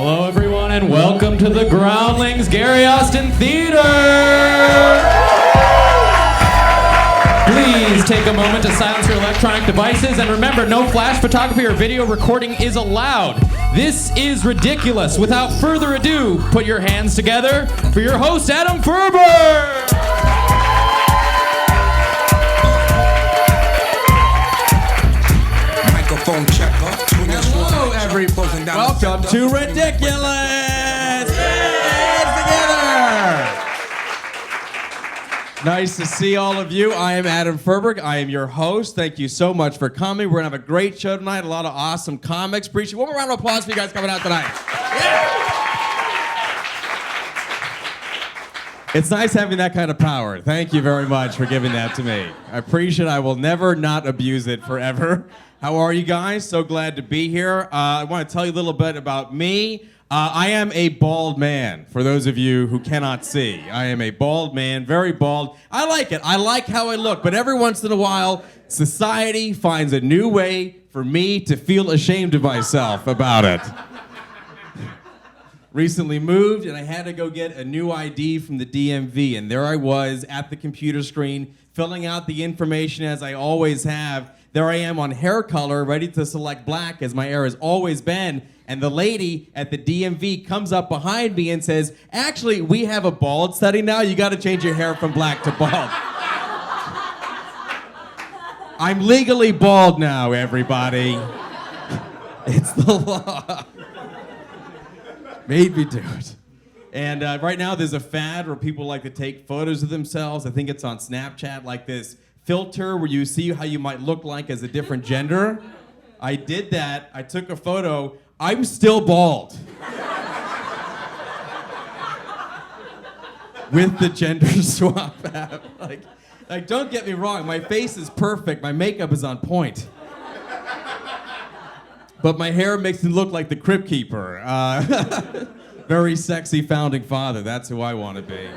Hello, everyone, and welcome to the Groundlings Gary Austin Theater. Please take a moment to silence your electronic devices, and remember, no flash photography or video recording is allowed. This is ridiculous. Without further ado, put your hands together for your host, Adam Feuerberg. Microphone checker. Hello, everybody. Welcome to Ridiculous. Hands together. Nice to see all of you. I am Adam Feuerberg. I am your host. Thank you so much for coming. We're going to have a great show tonight. A lot of awesome comics. Appreciate one more round of applause for you guys coming out tonight. Yeah. It's nice having that kind of power. Thank you very much for giving that to me. I appreciate it. I will never not abuse it forever. How are you guys? So glad to be here. I want to tell you a little bit about me. I am a bald man, for those of you who cannot see. I am a bald man, very bald. I like it. I like how I look. But every once in a while, society finds a new way for me to feel ashamed of myself about it. Recently moved, and I had to go get a new ID from the DMV. And there I was at the computer screen, filling out the information as I always have. There I am on hair color, ready to select black, as my hair has always been. And the lady at the DMV comes up behind me and says, actually, we have a bald study now. You got to change your hair from black to bald. I'm legally bald now, everybody. It's the law. Made me do it. And right now, there's a fad where people like to take photos of themselves. I think it's on Snapchat, like this filter where you see how you might look like as a different gender. I did that. I took a photo. I'm still bald. With the gender swap app. Like, don't get me wrong. My face is perfect. My makeup is on point. But my hair makes me look like the Crypt Keeper. Very sexy founding father. That's who I want to be.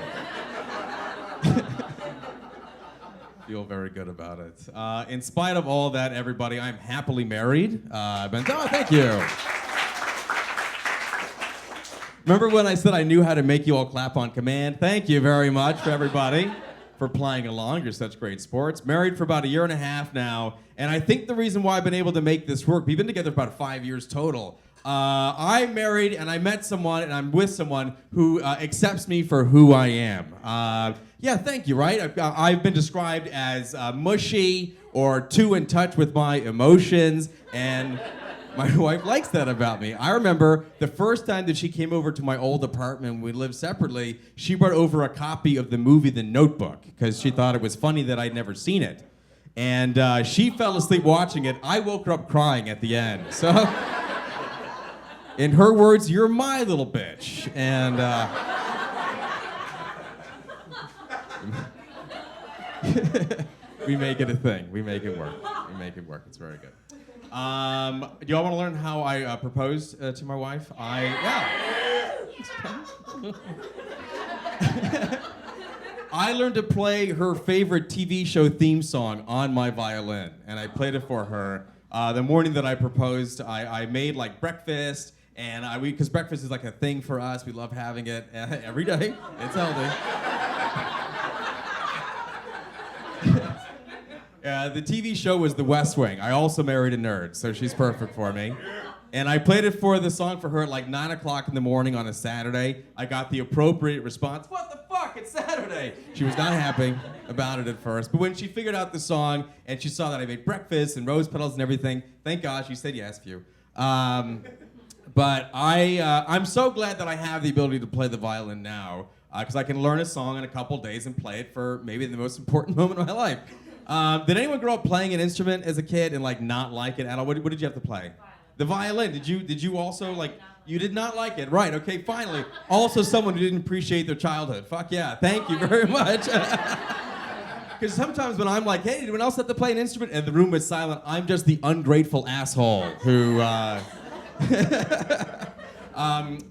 Feel very good about it. In spite of all that, everybody, I'm happily married. Thank you. Remember when I said I knew how to make you all clap on command? Thank you very much for everybody for playing along. You're such great sports. Married for about a year and a half now, and I think the reason why I've been able to make this work, we've been together for about 5 years total. I'm married, and I met someone, and I'm with someone who accepts me for who I am. Yeah, thank you, right? I've been described as mushy or too in touch with my emotions, and my wife likes that about me. I remember the first time that she came over to my old apartment when we lived separately, she brought over a copy of the movie The Notebook because she thought it was funny that I'd never seen it. And she fell asleep watching it. I woke her up crying at the end. So, in her words, you're my little bitch. And we make it a thing. We make it work. We make it work. It's very good. Do y'all want to learn how I proposed to my wife? I learned to play her favorite TV show theme song on my violin, and I played it for her. The morning that I proposed, I made like breakfast, and because breakfast is like a thing for us. We love having it every day. It's healthy. The TV show was The West Wing. I also married a nerd, so she's perfect for me. And I played it for the song for her at like 9 o'clock in the morning on a Saturday. I got the appropriate response, what the fuck, it's Saturday. She was not happy about it at first, but when she figured out the song and she saw that I made breakfast and rose petals and everything, thank God she said yes, few. But I'm so glad that I have the ability to play the violin now, because I can learn a song in a couple days and play it for maybe the most important moment of my life. Did anyone grow up playing an instrument as a kid and like not like it at all? What did you have to play? The violin. Did you also like? You did not like it, right? Okay, finally. Also, someone who didn't appreciate their childhood. Fuck yeah! Thank you very much. Because sometimes when I'm like, hey, did anyone else have to play an instrument? And the room is silent. I'm just the ungrateful asshole who.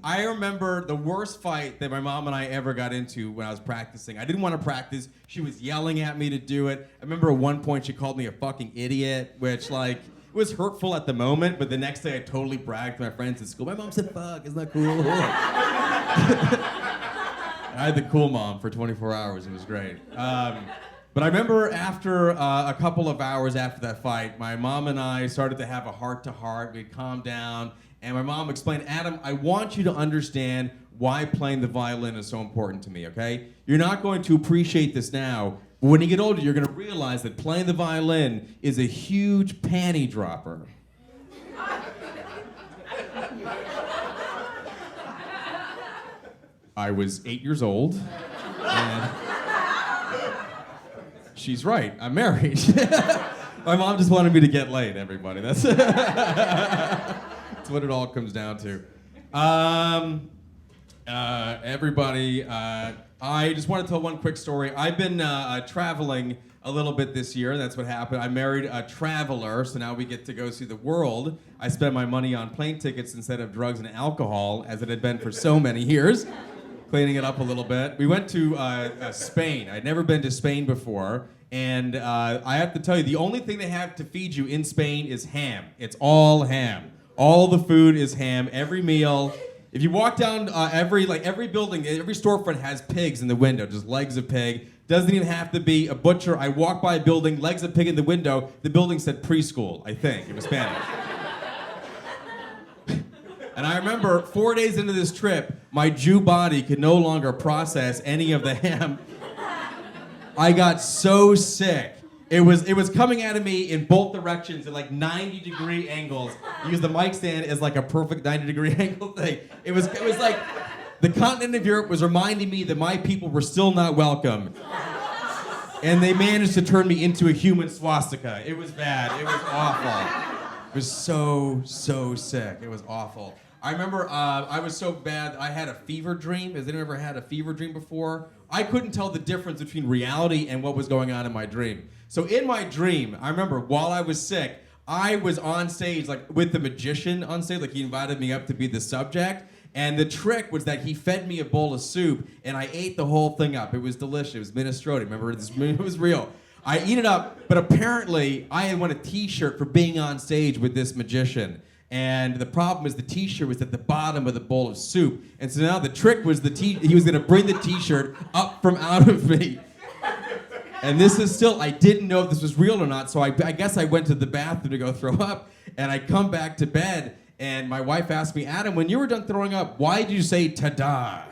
I remember the worst fight that my mom and I ever got into when I was practicing. I didn't want to practice. She was yelling at me to do it. I remember at one point she called me a fucking idiot, which like was hurtful at the moment, but the next day I totally bragged to my friends at school. My mom said, fuck, isn't that cool? I had the cool mom for 24 hours. It was great. But I remember after a couple of hours after that fight, my mom and I started to have a heart-to-heart. We'd calm down, and my mom explained, Adam, I want you to understand why playing the violin is so important to me, okay? You're not going to appreciate this now, but when you get older, you're going to realize that playing the violin is a huge panty dropper. I was 8 years old, and she's right, I'm married. My mom just wanted me to get laid, everybody. That's what it all comes down to. Everybody, I just want to tell one quick story. I've been traveling a little bit this year. That's what happened. I married a traveler, so now we get to go see the world. I spend my money on plane tickets instead of drugs and alcohol, as it had been for so many years. Cleaning it up a little bit. We went to Spain. I'd never been to Spain before, and I have to tell you, the only thing they have to feed you in Spain is ham. It's all ham. All the food is ham. Every meal. If you walk down every building, every storefront has pigs in the window, just legs of pig. Doesn't even have to be a butcher. I walked by a building, legs of pig in the window. The building said preschool, I think. It was Spanish. And I remember 4 days into this trip, my Jew body could no longer process any of the ham. I got so sick. It was coming out of me in both directions at like 90-degree angles. Use the mic stand as like a perfect 90-degree angle thing. It was like the continent of Europe was reminding me that my people were still not welcome. And they managed to turn me into a human swastika. It was bad. It was awful. It was so sick. It was awful. I remember I was so bad, I had a fever dream. Has anyone ever had a fever dream before? I couldn't tell the difference between reality and what was going on in my dream. So in my dream, I remember while I was sick, I was on stage like with the magician on stage, like he invited me up to be the subject. And the trick was that he fed me a bowl of soup and I ate the whole thing up. It was delicious. It was minestrone. Remember, it was real. I eat it up, but apparently I had won a t-shirt for being on stage with this magician. And the problem is the t-shirt was at the bottom of the bowl of soup. And so now the trick was he was gonna bring the t-shirt up from out of me. And this is still, I didn't know if this was real or not, so I guess I went to the bathroom to go throw up, and I come back to bed, and my wife asked me, Adam, when you were done throwing up, why did you say ta-da?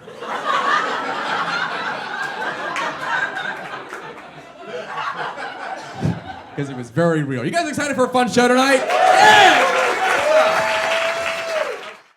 Because it was very real. You guys excited for a fun show tonight? Yeah!